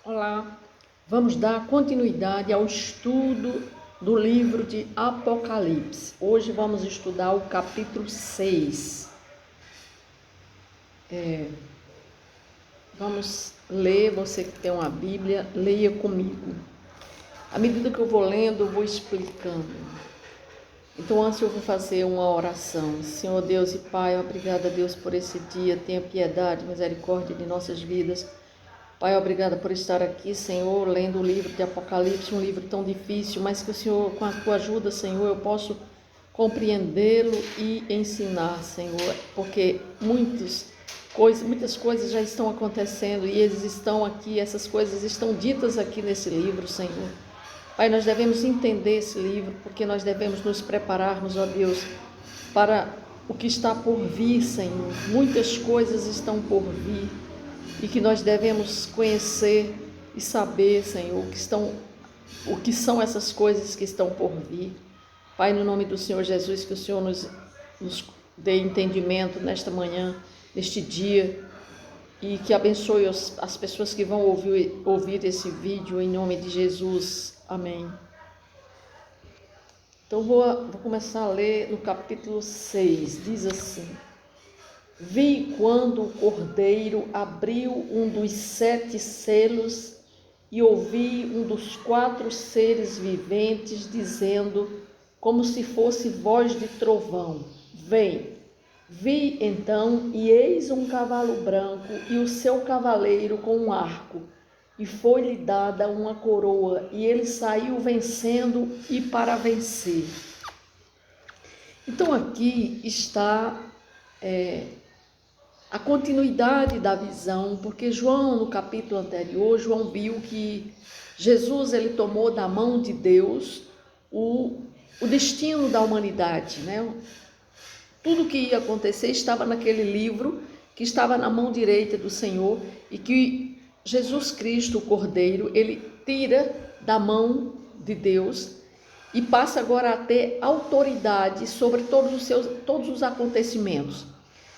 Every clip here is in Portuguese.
Olá, vamos dar continuidade ao estudo do livro de Apocalipse. Hoje vamos estudar o capítulo 6. Vamos ler, você que tem uma Bíblia, leia comigo. À medida que eu vou lendo, eu vou explicando. Então, antes eu vou fazer uma oração. Senhor Deus e Pai, obrigada, Deus, por esse dia. Tenha piedade, misericórdia de nossas vidas. Pai, obrigada por estar aqui, Senhor, lendo o livro de Apocalipse, um livro tão difícil, mas que o Senhor, com a tua ajuda, Senhor, eu posso compreendê-lo e ensinar, Senhor, porque muitas coisas já estão acontecendo e eles estão aqui, essas coisas estão ditas aqui nesse livro, Senhor. Pai, nós devemos entender esse livro, porque nós devemos nos prepararmos, ó Deus, para o que está por vir, Senhor. Muitas coisas estão por vir e que nós devemos conhecer e saber, Senhor, o que são essas coisas que estão por vir. Pai, no nome do Senhor Jesus, que o Senhor nos dê entendimento nesta manhã, neste dia, e que abençoe as pessoas que vão ouvir esse vídeo, em nome de Jesus. Amém. Então vou começar a ler no capítulo 6, diz assim: Vi quando o Cordeiro abriu um dos 7 selos e ouvi um dos 4 seres viventes dizendo, como se fosse voz de trovão: Vem. Vi então, e eis um cavalo branco e o seu cavaleiro com um arco, e foi-lhe dada uma coroa, e ele saiu vencendo e para vencer. Então aqui está a continuidade da visão, porque João, no capítulo anterior, João viu que Jesus ele tomou da mão de Deus o destino da humanidade, né? Tudo que ia acontecer estava naquele livro que estava na mão direita do Senhor e que Jesus Cristo, o Cordeiro, ele tira da mão de Deus e passa agora a ter autoridade sobre todos os acontecimentos.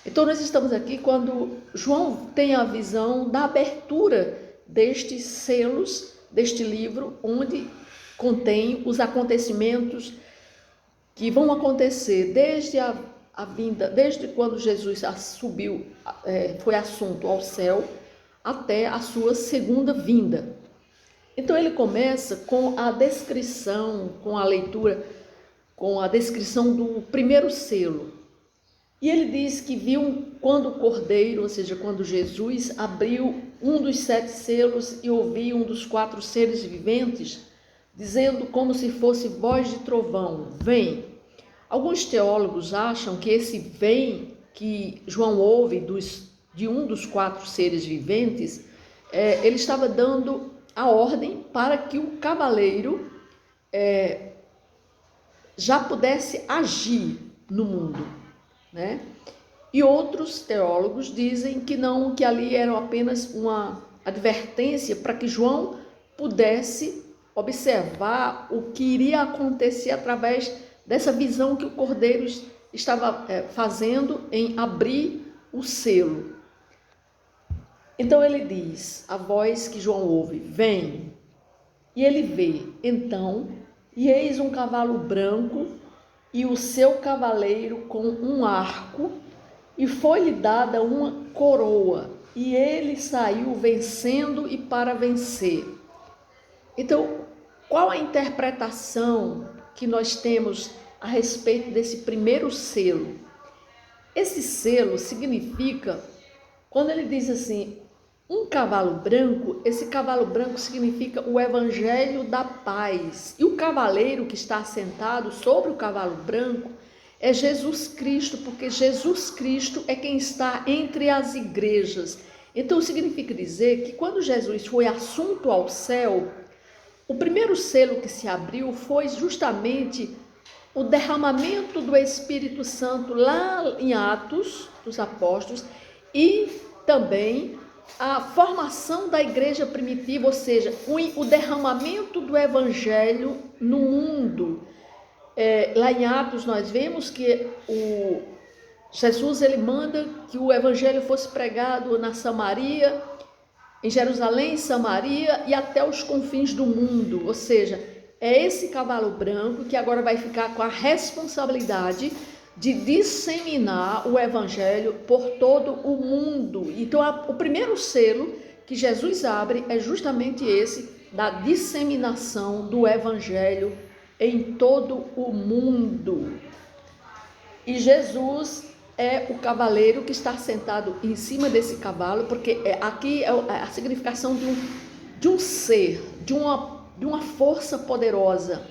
Então nós estamos aqui quando João tem a visão da abertura destes selos, deste livro, onde contém os acontecimentos que vão acontecer desde a vinda, desde quando Jesus subiu, foi assunto ao céu, até a sua segunda vinda. Então ele começa com a descrição, com a leitura, com a descrição do primeiro selo. E ele diz que viu quando o Cordeiro, ou seja, quando Jesus abriu um dos 7 selos e ouviu um dos 4 seres viventes, dizendo como se fosse voz de trovão: Vem. Alguns teólogos acham que esse vem que João ouve de um dos 4 seres viventes, ele estava dando a ordem para que o cavaleiro já pudesse agir no mundo, né? E outros teólogos dizem que não, que ali era apenas uma advertência para que João pudesse observar o que iria acontecer através dessa visão que o Cordeiro estava fazendo em abrir o selo. Então ele diz, a voz que João ouve: Vem. E ele vê, então, e eis um cavalo branco e o seu cavaleiro com um arco, e foi-lhe dada uma coroa, e ele saiu vencendo e para vencer. Então, qual a interpretação que nós temos a respeito desse primeiro selo? Esse selo significa, quando ele diz assim, um cavalo branco, esse cavalo branco significa o evangelho da paz. E o cavaleiro que está sentado sobre o cavalo branco é Jesus Cristo, porque Jesus Cristo é quem está entre as igrejas. Então significa dizer que quando Jesus foi assunto ao céu, o primeiro selo que se abriu foi justamente o derramamento do Espírito Santo lá em Atos dos Apóstolos e também a formação da igreja primitiva, ou seja, o derramamento do evangelho no mundo. Lá em Atos nós vemos que Jesus ele manda que o evangelho fosse pregado na Samaria, em Jerusalém, Samaria e até os confins do mundo. Ou seja, é esse cavalo branco que agora vai ficar com a responsabilidade de disseminar o evangelho por todo o mundo. Então, o primeiro selo que Jesus abre é justamente esse, da disseminação do evangelho em todo o mundo. E Jesus é o cavaleiro que está sentado em cima desse cavalo, porque aqui é a significação de um ser, de uma força poderosa.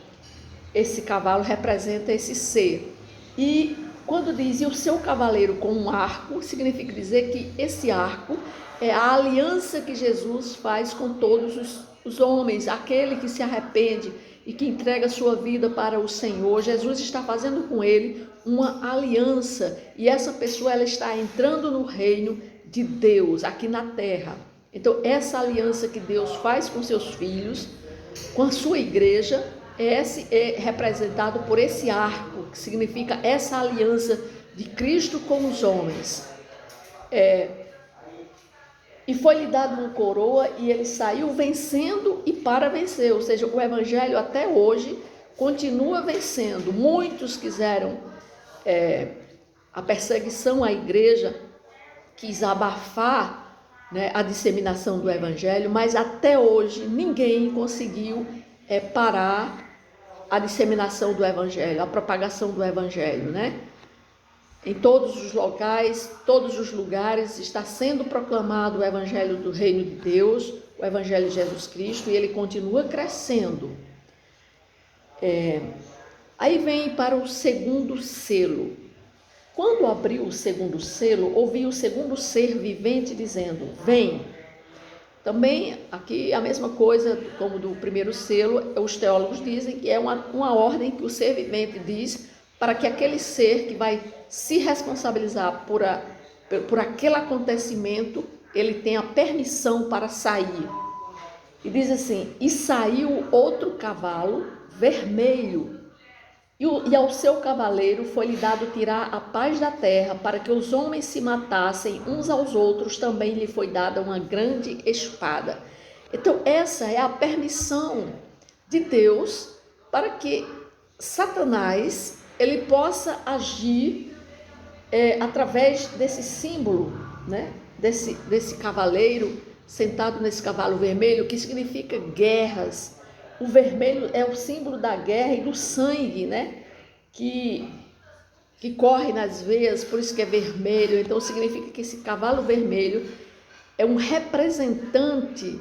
Esse cavalo representa esse ser. E quando diz e o seu cavaleiro com um arco, significa dizer que esse arco é a aliança que Jesus faz com todos os homens, aquele que se arrepende e que entrega sua vida para o Senhor. Jesus está fazendo com ele uma aliança, e essa pessoa ela está entrando no reino de Deus aqui na terra. Então, essa aliança que Deus faz com seus filhos, com a sua igreja, é representado por esse arco, que significa essa aliança de Cristo com os homens. E foi-lhe dado uma coroa, e ele saiu vencendo e para vencer. Ou seja, o evangelho até hoje continua vencendo. Muitos quiseram, a perseguição à igreja quis abafar, né, a disseminação do evangelho, mas até hoje ninguém conseguiu parar a disseminação do evangelho, a propagação do evangelho, né? Em todos os locais, todos os lugares está sendo proclamado o evangelho do reino de Deus, o evangelho de Jesus Cristo, e ele continua crescendo. Aí vem para o segundo selo. Quando abriu o segundo selo, ouvi o segundo ser vivente dizendo: vem. Também aqui a mesma coisa como do primeiro selo, os teólogos dizem que é uma ordem que o ser vivente diz para que aquele ser que vai se responsabilizar por aquele acontecimento, ele tenha permissão para sair. E diz assim: e saiu outro cavalo vermelho, e ao seu cavaleiro foi-lhe dado tirar a paz da terra, para que os homens se matassem uns aos outros, também lhe foi dada uma grande espada. Então essa é a permissão de Deus para que Satanás ele possa agir através desse símbolo, né? desse cavaleiro sentado nesse cavalo vermelho, que significa guerras. O vermelho é o símbolo da guerra e do sangue, né? Que corre nas veias, por isso que é vermelho. Então significa que esse cavalo vermelho é um representante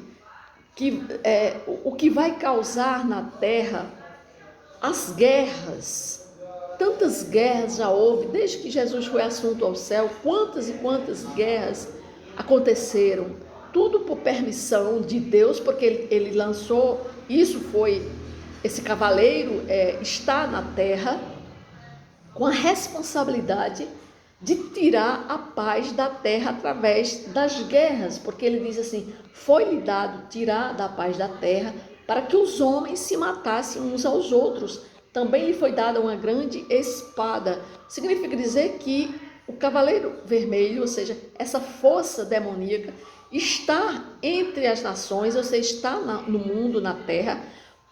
o que vai causar na terra as guerras. Tantas guerras já houve, desde que Jesus foi assunto ao céu, quantas e quantas guerras aconteceram, tudo por permissão de Deus, porque ele lançou, esse cavaleiro está na terra com a responsabilidade de tirar a paz da terra através das guerras, porque ele diz assim: foi-lhe dado tirar da paz da terra para que os homens se matassem uns aos outros. Também lhe foi dada uma grande espada. Significa dizer que o cavaleiro vermelho, ou seja, essa força demoníaca, está entre as nações, ou seja, está no mundo, na terra,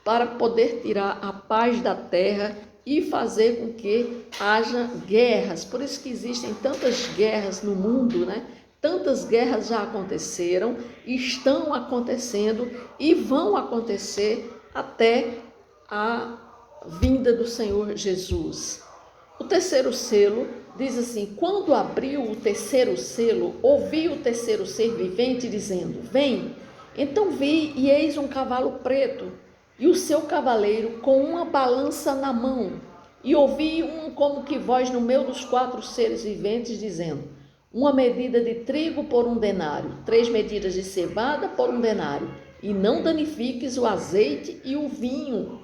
para poder tirar a paz da terra e fazer com que haja guerras. Por isso que existem tantas guerras no mundo, né? Tantas guerras já aconteceram, estão acontecendo e vão acontecer até a vinda do Senhor Jesus. O terceiro selo diz assim: quando abriu o terceiro selo, ouvi o terceiro ser vivente dizendo: vem. Então vi, e eis um cavalo preto, e o seu cavaleiro com uma balança na mão. E ouvi como que voz no meio dos quatro seres viventes dizendo: uma medida de trigo por 1 denário, 3 medidas de cevada por 1 denário, e não danifiques o azeite e o vinho.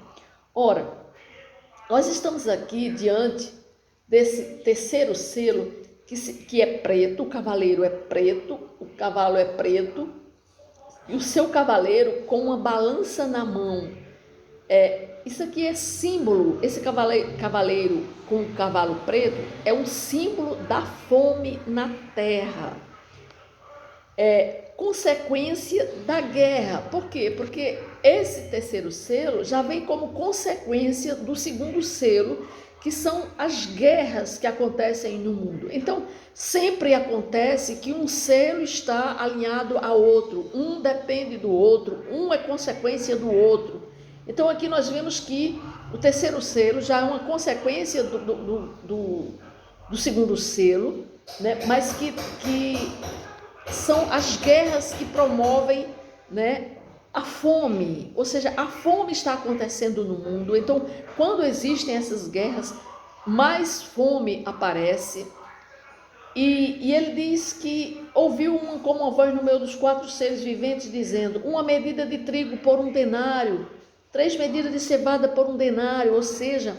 Ora, nós estamos aqui diante desse terceiro selo que é preto. O cavaleiro é preto, o cavalo é preto, e o seu cavaleiro com uma balança na mão. Isso aqui é símbolo, esse cavaleiro com o cavalo preto é um símbolo da fome na terra. consequência da guerra. Por quê? Porque esse terceiro selo já vem como consequência do segundo selo, que são as guerras que acontecem no mundo. Então, sempre acontece que um selo está alinhado ao outro, um depende do outro, um é consequência do outro. Então, aqui nós vemos que o terceiro selo já é uma consequência do segundo selo, né? Mas que são as guerras que promovem, né, a fome, ou seja, a fome está acontecendo no mundo. Então, quando existem essas guerras, mais fome aparece. E ele diz que ouviu como uma voz no meio dos 4 seres viventes, dizendo: uma medida de trigo por 1 denário, 3 medidas de cevada por 1 denário, ou seja,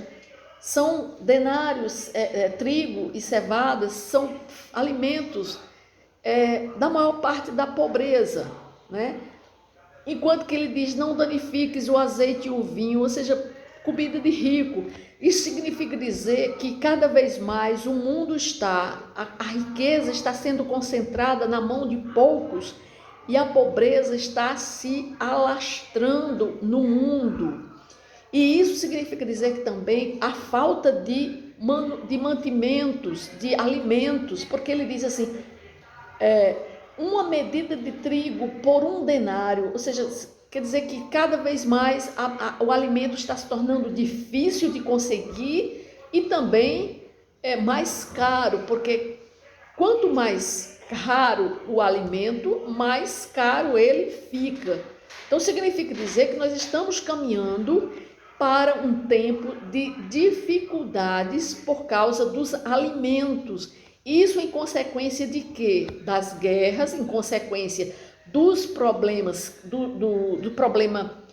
são denários, trigo e cevadas, são alimentos da maior parte da pobreza, né? Enquanto que ele diz: não danifiques o azeite e o vinho, ou seja, comida de rico. Isso significa dizer que cada vez mais o mundo a riqueza está sendo concentrada na mão de poucos e a pobreza está se alastrando no mundo. E isso significa dizer que também a falta de mantimentos, de alimentos, porque ele diz assim, uma medida de trigo por 1 denário, ou seja, quer dizer que cada vez mais o alimento está se tornando difícil de conseguir e também é mais caro, porque quanto mais caro o alimento, mais caro ele fica. Então significa dizer que nós estamos caminhando para um tempo de dificuldades por causa dos alimentos. Isso em consequência de quê? Das guerras, em consequência dos problemas, do problema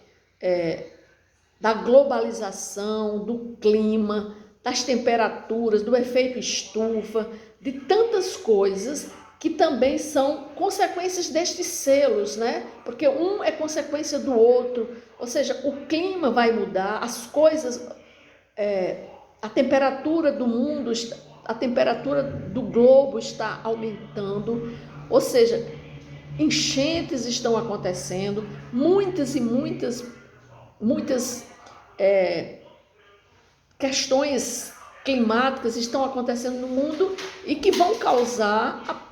da globalização, do clima, das temperaturas, do efeito estufa, de tantas coisas que também são consequências destes selos, né? Porque um é consequência do outro, ou seja, o clima vai mudar, as coisas, a temperatura do mundo, a temperatura do globo está aumentando, ou seja, enchentes estão acontecendo, muitas e muitas questões climáticas estão acontecendo no mundo e que vão causar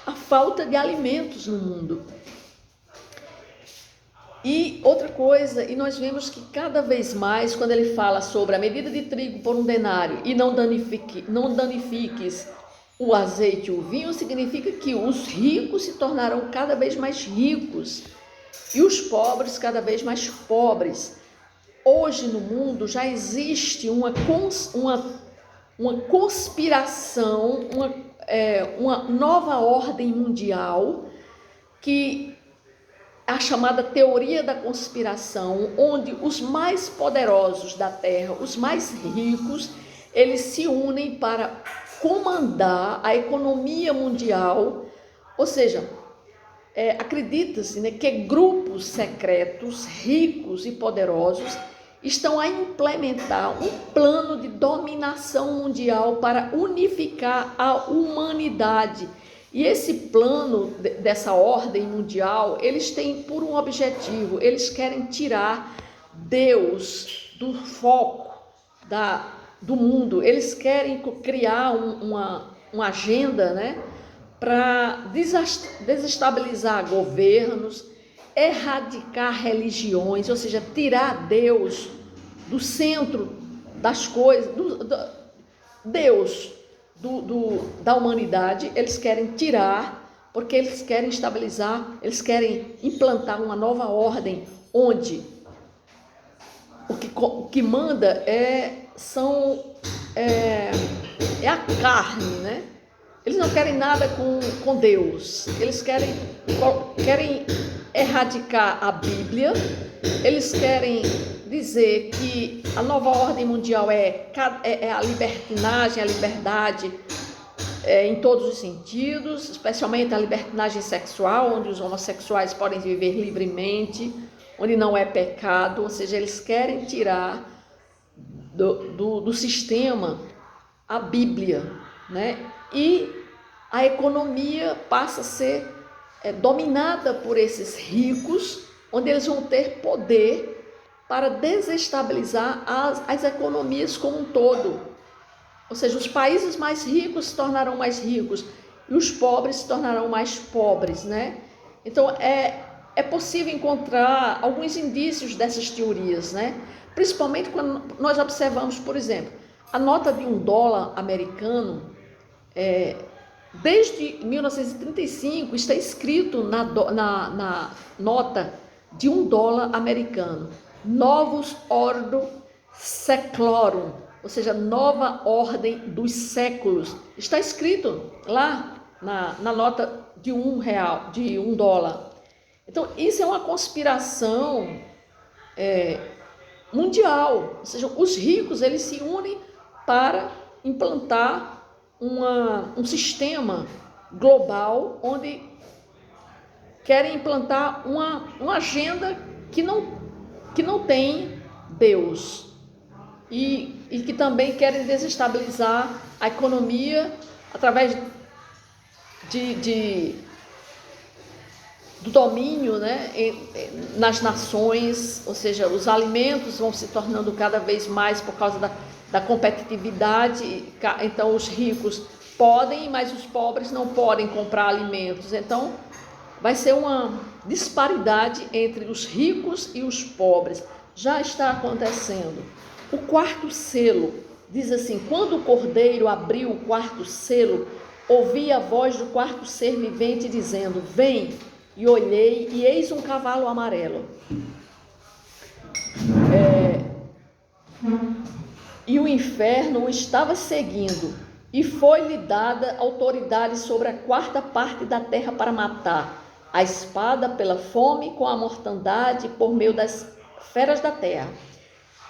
a falta de alimentos no mundo. E outra coisa, e nós vemos que cada vez mais, quando ele fala sobre a medida de trigo por 1 denário e não danifiques o azeite e o vinho, significa que os ricos se tornarão cada vez mais ricos e os pobres cada vez mais pobres. Hoje no mundo já existe uma conspiração, uma nova ordem mundial, que a chamada teoria da conspiração, onde os mais poderosos da Terra, os mais ricos, eles se unem para comandar a economia mundial, ou seja, acredita-se, né, que grupos secretos, ricos e poderosos estão a implementar um plano de dominação mundial para unificar a humanidade. E esse plano dessa ordem mundial, eles têm por um objetivo, eles querem tirar Deus do foco do mundo, eles querem criar uma agenda, né, para desestabilizar governos, erradicar religiões, ou seja, tirar Deus do centro das coisas, Deus da humanidade. Eles querem tirar, porque eles querem estabilizar, eles querem implantar uma nova ordem, onde o que manda é a carne, né? Eles não querem nada com Deus, eles querem erradicar a Bíblia, eles querem dizer que a nova ordem mundial é a libertinagem, a liberdade em todos os sentidos, especialmente a libertinagem sexual, onde os homossexuais podem viver livremente, onde não é pecado, ou seja, eles querem tirar do sistema a Bíblia, né? E a economia passa a ser dominada por esses ricos, onde eles vão ter poder para desestabilizar as economias como um todo. Ou seja, os países mais ricos se tornarão mais ricos e os pobres se tornarão mais pobres, né? Então, é possível encontrar alguns indícios dessas teorias, né? Principalmente quando nós observamos, por exemplo, a nota de $1 americano, desde 1935, está escrito na nota de $1 americano, Novus Ordo Seclorum, ou seja, nova ordem dos séculos. Está escrito lá na nota de R$1, de $1. Então, isso é uma conspiração mundial. Ou seja, os ricos, eles se unem para implantar um sistema global onde querem implantar uma agenda que não tem Deus e que também querem desestabilizar a economia através do domínio, né, nas nações. Ou seja, os alimentos vão se tornando cada vez mais por causa da competitividade. Então os ricos podem, mas os pobres não podem comprar alimentos. Então vai ser uma disparidade entre os ricos e os pobres. Já está acontecendo. O quarto selo diz assim: quando o cordeiro abriu o quarto selo, ouvi a voz do quarto ser vivente dizendo: vem. E olhei, e eis um cavalo amarelo. E o inferno o estava seguindo, e foi-lhe dada autoridade sobre a quarta parte da terra para matar, a espada pela fome, com a mortandade, por meio das feras da terra.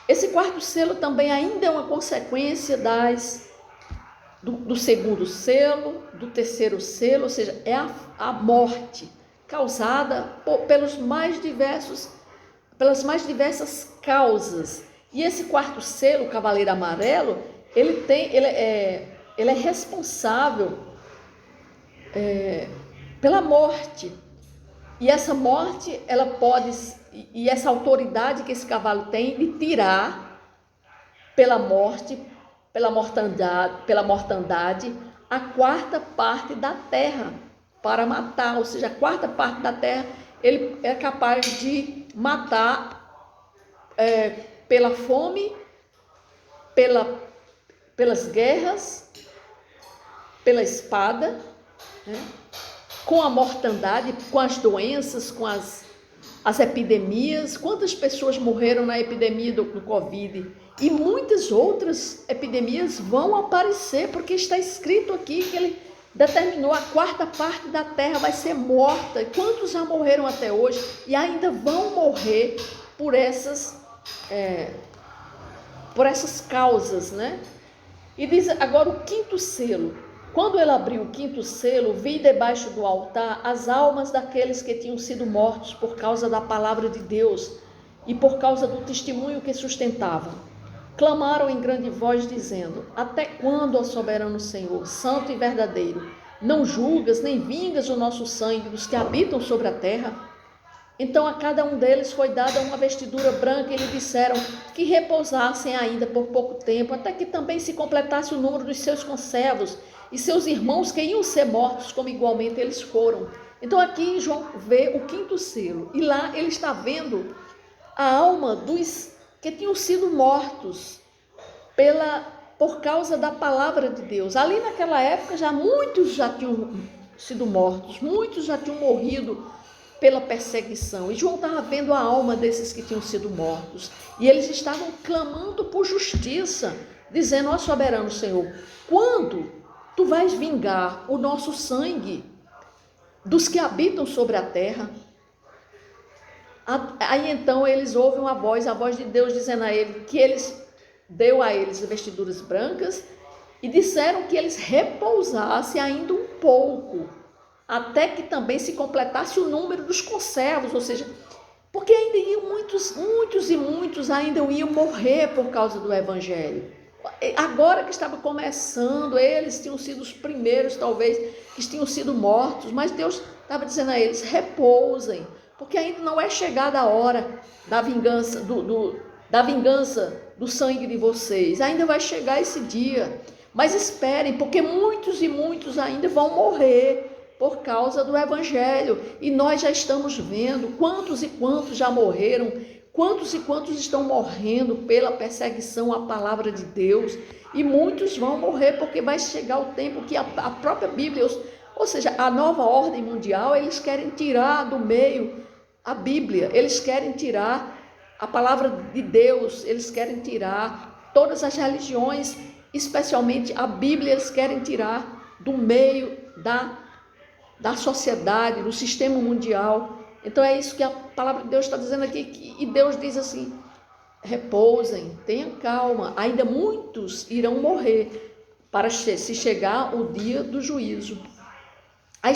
Esse quarto selo também ainda é uma consequência do segundo selo, do terceiro selo, ou seja, é a morte causada pelas mais diversas causas. E esse quarto selo, o Cavaleiro Amarelo, ele é responsável pela morte. E essa morte, e essa autoridade que esse cavalo tem de tirar pela morte, pela mortandade, a quarta parte da terra para matar. Ou seja, a quarta parte da terra ele é capaz de matar pela fome, pelas guerras, pela espada, né? Com a mortandade, com as doenças, com as epidemias. Quantas pessoas morreram na epidemia do Covid? E muitas outras epidemias vão aparecer, porque está escrito aqui que ele determinou a quarta parte da terra vai ser morta. E quantos já morreram até hoje e ainda vão morrer por essas causas, né? E diz agora o quinto selo. Quando ele abriu o quinto selo, vi debaixo do altar as almas daqueles que tinham sido mortos por causa da palavra de Deus e por causa do testemunho que sustentavam. Clamaram em grande voz, dizendo: até quando, ó soberano Senhor, santo e verdadeiro, não julgas nem vingas o nosso sangue dos que habitam sobre a terra? Então a cada um deles foi dada uma vestidura branca e lhe disseram que repousassem ainda por pouco tempo, até que também se completasse o número dos seus conservos e seus irmãos que iam ser mortos, como igualmente eles foram. Então aqui João vê o quinto selo, e lá ele está vendo a alma dos que tinham sido mortos por causa da palavra de Deus. Ali naquela época muitos já tinham sido mortos, muitos já tinham morrido pela perseguição. E João estava vendo a alma desses que tinham sido mortos. E eles estavam clamando por justiça, dizendo: ó soberano Senhor, quando tu vais vingar o nosso sangue dos que habitam sobre a terra? Aí então eles ouvem a voz de Deus dizendo a ele que deu a eles vestiduras brancas e disseram que eles repousassem ainda um pouco, até que também se completasse o número dos conservos. Ou seja, porque ainda iam muitos ainda iam morrer por causa do evangelho. Agora que estava começando, eles tinham sido os primeiros, talvez, que tinham sido mortos, mas Deus estava dizendo a eles: repousem, porque ainda não é chegada a hora da vingança, da vingança do sangue de vocês. Ainda vai chegar esse dia. Mas esperem, porque muitos e muitos ainda vão morrer por causa do evangelho. E nós já estamos vendo quantos e quantos já morreram, quantos e quantos estão morrendo pela perseguição à palavra de Deus. E muitos vão morrer porque vai chegar o tempo que a própria Bíblia, ou seja, a nova ordem mundial, eles querem tirar do meio a Bíblia, eles querem tirar a palavra de Deus, eles querem tirar todas as religiões, especialmente a Bíblia, eles querem tirar do meio da sociedade, do sistema mundial. Então é isso que a palavra de Deus está dizendo aqui, e Deus diz assim: repousem, tenham calma, ainda muitos irão morrer para se chegar o dia do juízo. Aí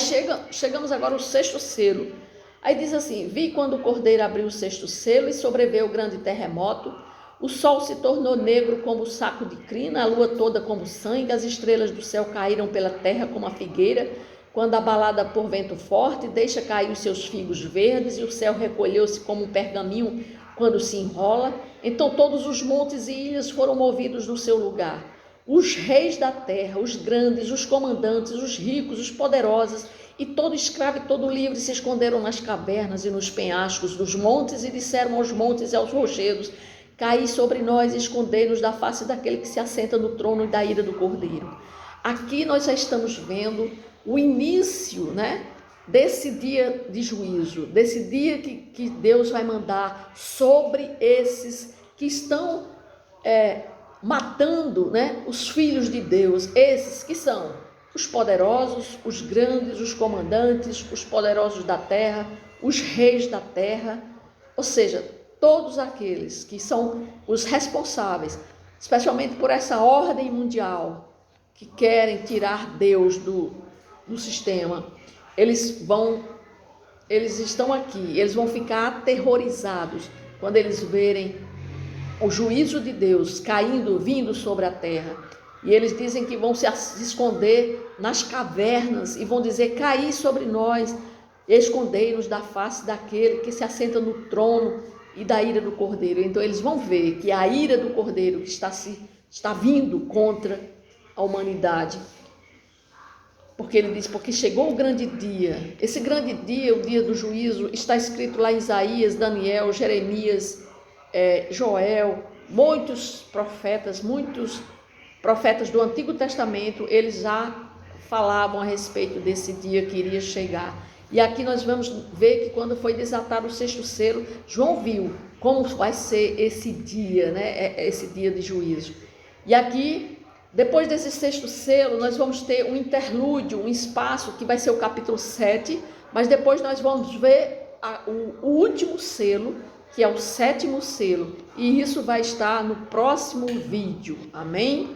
chegamos agora ao 6º selo. Aí diz assim: vi quando o cordeiro abriu o 6º selo e sobreveio o grande terremoto. O sol se tornou negro como saco de crina, a lua toda como sangue, as estrelas do céu caíram pela terra como a figueira, quando abalada por vento forte, deixa cair os seus figos verdes, e o céu recolheu-se como um pergaminho quando se enrola. Então todos os montes e ilhas foram movidos no seu lugar. Os reis da terra, os grandes, os comandantes, os ricos, os poderosos, e todo escravo e todo livre se esconderam nas cavernas e nos penhascos dos montes, e disseram aos montes e aos rochedos: caí sobre nós e escondei-nos da face daquele que se assenta no trono e da ira do cordeiro. Aqui nós já estamos vendo o início, desse dia de juízo, desse dia que Deus vai mandar sobre esses que estão matando, os filhos de Deus, esses que são os poderosos, os grandes, os comandantes, os poderosos da terra, os reis da terra, ou seja, todos aqueles que são os responsáveis, especialmente por essa ordem mundial, que querem tirar Deus do sistema. Eles estão aqui, eles vão ficar aterrorizados quando eles verem o juízo de Deus vindo sobre a terra. E eles dizem que vão se esconder nas cavernas e vão dizer: caí sobre nós, escondei-nos da face daquele que se assenta no trono e da ira do cordeiro. Então eles vão ver que a ira do cordeiro que está vindo contra a humanidade. Porque ele diz: porque chegou o grande dia. Esse grande dia, o dia do juízo, está escrito lá em Isaías, Daniel, Jeremias, Joel, muitos profetas do Antigo Testamento, eles já falavam a respeito desse dia que iria chegar. E aqui nós vamos ver que quando foi desatado o 6º selo, João viu como vai ser esse dia, esse dia de juízo. E aqui, depois desse 6º selo, nós vamos ter um interlúdio, um espaço que vai ser o capítulo 7, mas depois nós vamos ver o último selo, que é o 7º selo, e isso vai estar no próximo vídeo. Amém?